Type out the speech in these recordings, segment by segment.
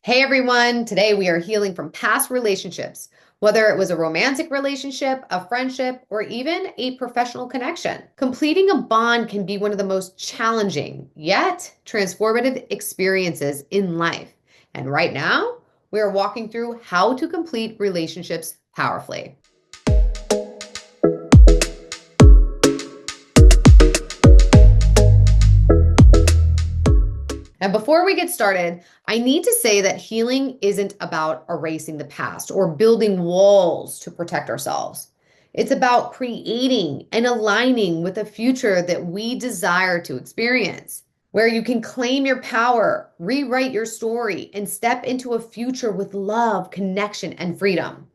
Hey everyone, today we are healing from past relationships, whether it was a romantic relationship, a friendship, or even a professional connection. Completing a bond can be one of the most challenging yet transformative experiences in life. And right now, we are walking through how to complete relationships powerfully. And before we get started, I need to say that healing isn't about erasing the past or building walls to protect ourselves. It's about creating and aligning with a future that we desire to experience, where you can claim your power, rewrite your story, and step into a future with love, connection, and freedom.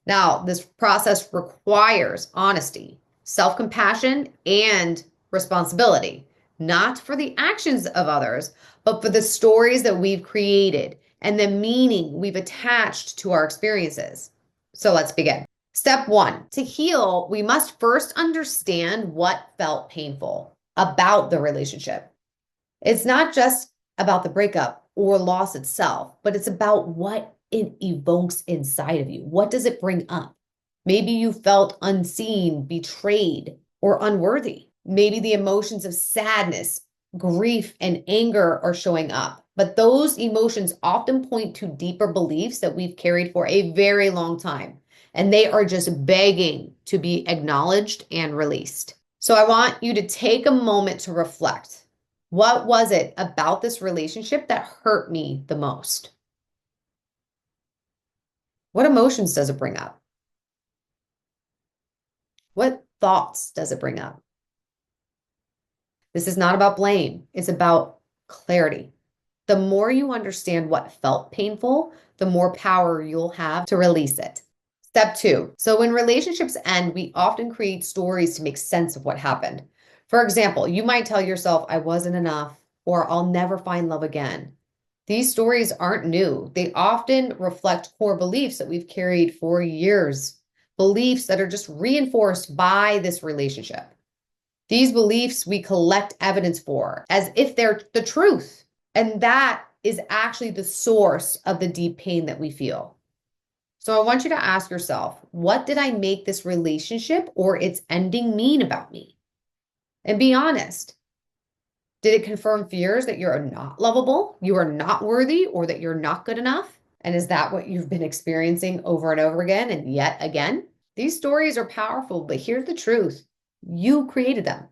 Now, this process requires honesty, self compassion, and responsibility, not for the actions of others, but for the stories that we've created and the meaning we've attached to our experiences. So let's begin. Step one, to heal, we must first understand what felt painful about the relationship. It's not just about the breakup or loss itself, but it's about what it evokes inside of you. What does it bring up? Maybe you felt unseen, betrayed, or unworthy. Maybe the emotions of sadness, grief, and anger are showing up. But those emotions often point to deeper beliefs that we've carried for a very long time. And they are just begging to be acknowledged and released. So I want you to take a moment to reflect. What was it about this relationship that hurt me the most? What emotions does it bring up? What thoughts does it bring up? This is not about blame. It's about clarity. The more you understand what felt painful, the more power you'll have to release it. Step two. So when relationships end, we often create stories to make sense of what happened. For example, you might tell yourself, I wasn't enough, or I'll never find love again. These stories aren't new. They often reflect core beliefs that we've carried for years, beliefs that are just reinforced by this relationship. These beliefs we collect evidence for as if they're the truth. And that is actually the source of the deep pain that we feel. So I want you to ask yourself, what did I make this relationship or its ending mean about me? And be honest. Did it confirm fears that you're not lovable, you are not worthy, or that you're not good enough? And is that what you've been experiencing over and over again and yet again? These stories are powerful, but here's the truth. You created them,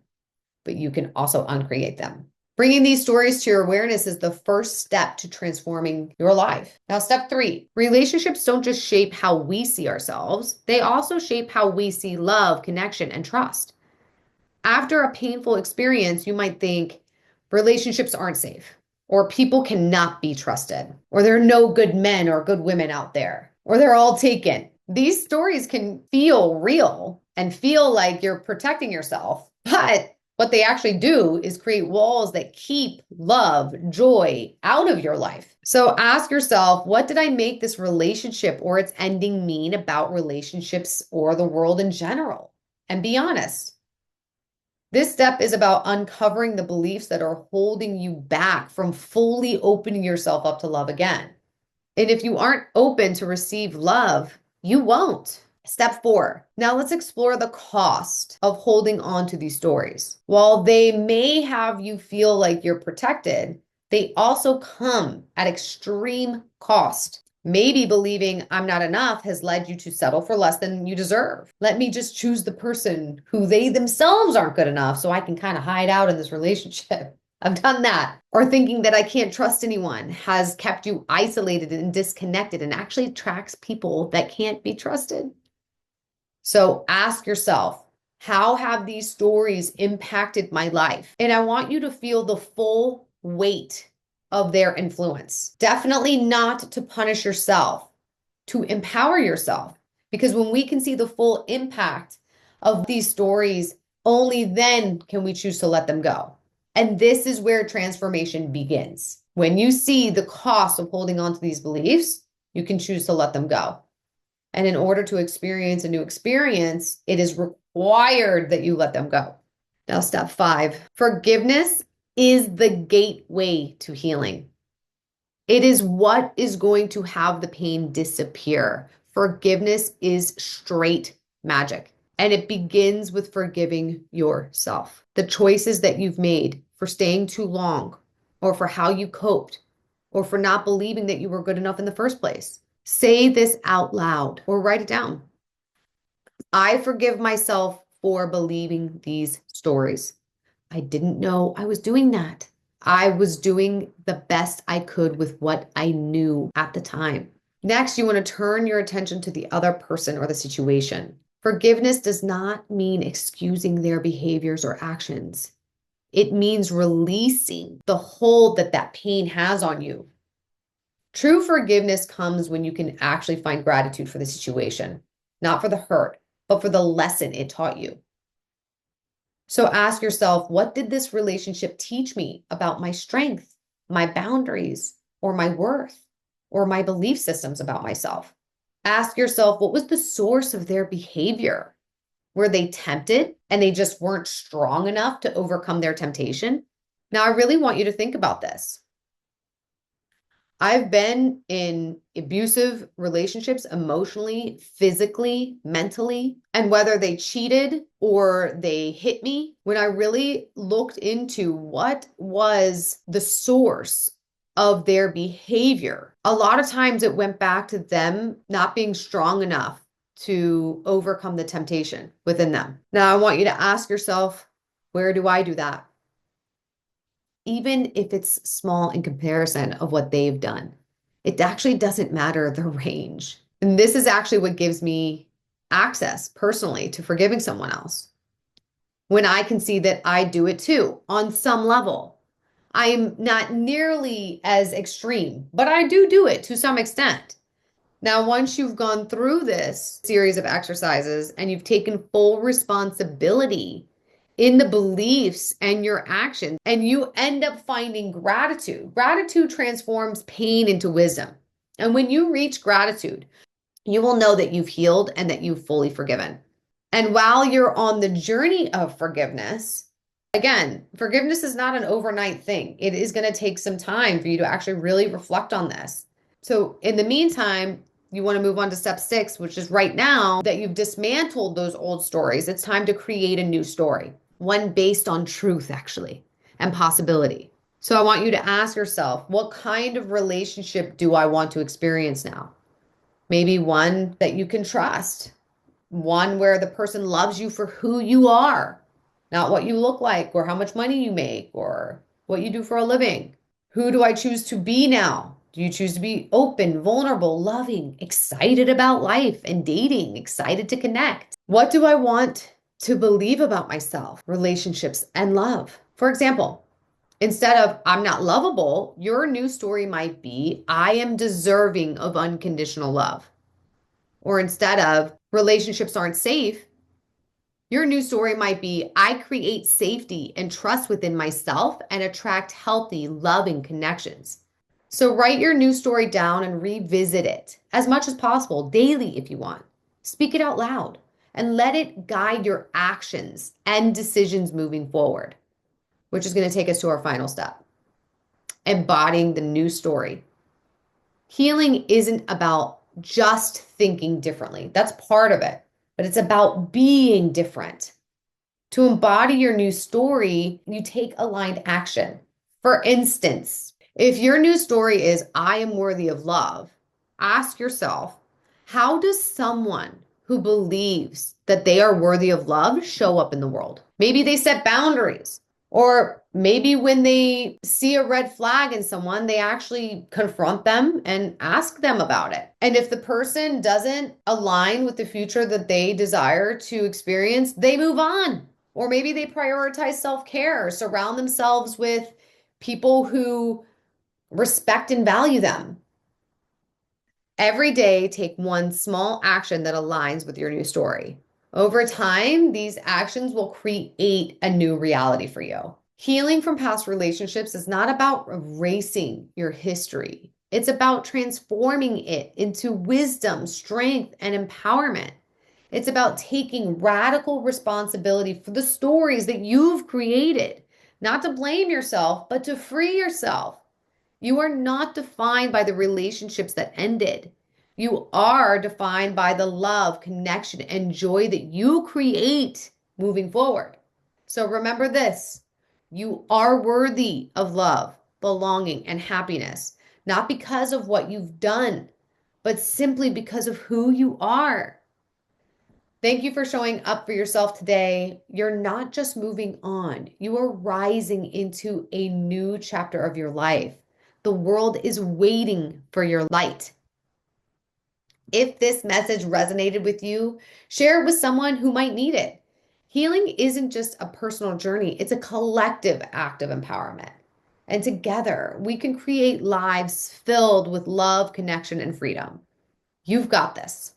but you can also uncreate them. Bringing these stories to your awareness is the first step to transforming your life. Now, step three, relationships don't just shape how we see ourselves, they also shape how we see love, connection, and trust. After a painful experience, you might think relationships aren't safe, or people cannot be trusted, or there are no good men or good women out there, or they're all taken. These stories can feel real and feel like you're protecting yourself, but what they actually do is create walls that keep love, joy out of your life. So ask yourself, what did I make this relationship or its ending mean about relationships or the world in general? And be honest. This step is about uncovering the beliefs that are holding you back from fully opening yourself up to love again. And if you aren't open to receive love, you won't. Step four. Now let's explore the cost of holding on to these stories. While they may have you feel like you're protected, they also come at extreme cost. Maybe believing I'm not enough has led you to settle for less than you deserve. Let me just choose the person who they themselves aren't good enough so I can kind of hide out in this relationship. I've done that. Or thinking that I can't trust anyone has kept you isolated and disconnected and actually attracts people that can't be trusted. So ask yourself, how have these stories impacted my life? And I want you to feel the full weight of their influence. Definitely not to punish yourself, to empower yourself. Because when we can see the full impact of these stories, only then can we choose to let them go. And this is where transformation begins. When you see the cost of holding on to these beliefs, you can choose to let them go. And in order to experience a new experience, it is required that you let them go. Now, step five, forgiveness is the gateway to healing. It is what is going to have the pain disappear. Forgiveness is straight magic. And it begins with forgiving yourself. The choices that you've made for staying too long, or for how you coped, or for not believing that you were good enough in the first place. Say this out loud or write it down. I forgive myself for believing these stories. I didn't know I was doing that. I was doing the best I could with what I knew at the time. Next, you want to turn your attention to the other person or the situation. Forgiveness does not mean excusing their behaviors or actions. It means releasing the hold that that pain has on you. True forgiveness comes when you can actually find gratitude for the situation, not for the hurt, but for the lesson it taught you. So ask yourself, what did this relationship teach me about my strength, my boundaries, or my worth, or my belief systems about myself? Ask yourself, what was the source of their behavior? Were they tempted and they just weren't strong enough to overcome their temptation? Now, I really want you to think about this. I've been in abusive relationships emotionally, physically, mentally, and whether they cheated or they hit me, when I really looked into what was the source of their behavior, a lot of times it went back to them not being strong enough to overcome the temptation within them. Now, I want you to ask yourself, where do I do that? Even if it's small in comparison of what they've done. It actually doesn't matter the range. And this is actually what gives me access personally to forgiving someone else. When I can see that I do it too on some level. I'm not nearly as extreme, but I do it to some extent. Now, once you've gone through this series of exercises and you've taken full responsibility in the beliefs and your actions, and you end up finding gratitude. Gratitude transforms pain into wisdom. And when you reach gratitude, you will know that you've healed and that you've fully forgiven. And while you're on the journey of forgiveness, again, forgiveness is not an overnight thing. It is going to take some time for you to actually really reflect on this. So in the meantime, you want to move on to step 6, which is right now that you've dismantled those old stories, it's time to create a new story, one based on truth, actually, and possibility. So I want you to ask yourself, what kind of relationship do I want to experience now? Maybe one that you can trust, one where the person loves you for who you are, not what you look like or how much money you make or what you do for a living. Who do I choose to be now? Do you choose to be open, vulnerable, loving, excited about life and dating, excited to connect? What do I want to believe about myself, relationships, and love? For example, instead of I'm not lovable, your new story might be I am deserving of unconditional love. Or instead of relationships aren't safe, your new story might be I create safety and trust within myself and attract healthy, loving connections. So write your new story down and revisit it as much as possible, daily if you want. Speak it out loud and let it guide your actions and decisions moving forward, which is going to take us to our final step, embodying the new story. Healing isn't about just thinking differently. That's part of it, but it's about being different. To embody your new story, you take aligned action. For instance, if your new story is, I am worthy of love, ask yourself, how does someone who believes that they are worthy of love show up in the world? Maybe they set boundaries. Or maybe when they see a red flag in someone, they actually confront them and ask them about it. And if the person doesn't align with the future that they desire to experience, they move on. Or maybe they prioritize self-care, surround themselves with people who respect and value them. Every day, take one small action that aligns with your new story. Over time, these actions will create a new reality for you. Healing from past relationships is not about erasing your history. It's about transforming it into wisdom, strength, and empowerment. It's about taking radical responsibility for the stories that you've created, not to blame yourself, but to free yourself. You are not defined by the relationships that ended. You are defined by the love, connection, and joy that you create moving forward. So remember this: you are worthy of love, belonging, and happiness, not because of what you've done, but simply because of who you are. Thank you for showing up for yourself today. You're not just moving on, you are rising into a new chapter of your life. The world is waiting for your light. If this message resonated with you, share it with someone who might need it. Healing isn't just a personal journey, it's a collective act of empowerment. And together, we can create lives filled with love, connection, and freedom. You've got this.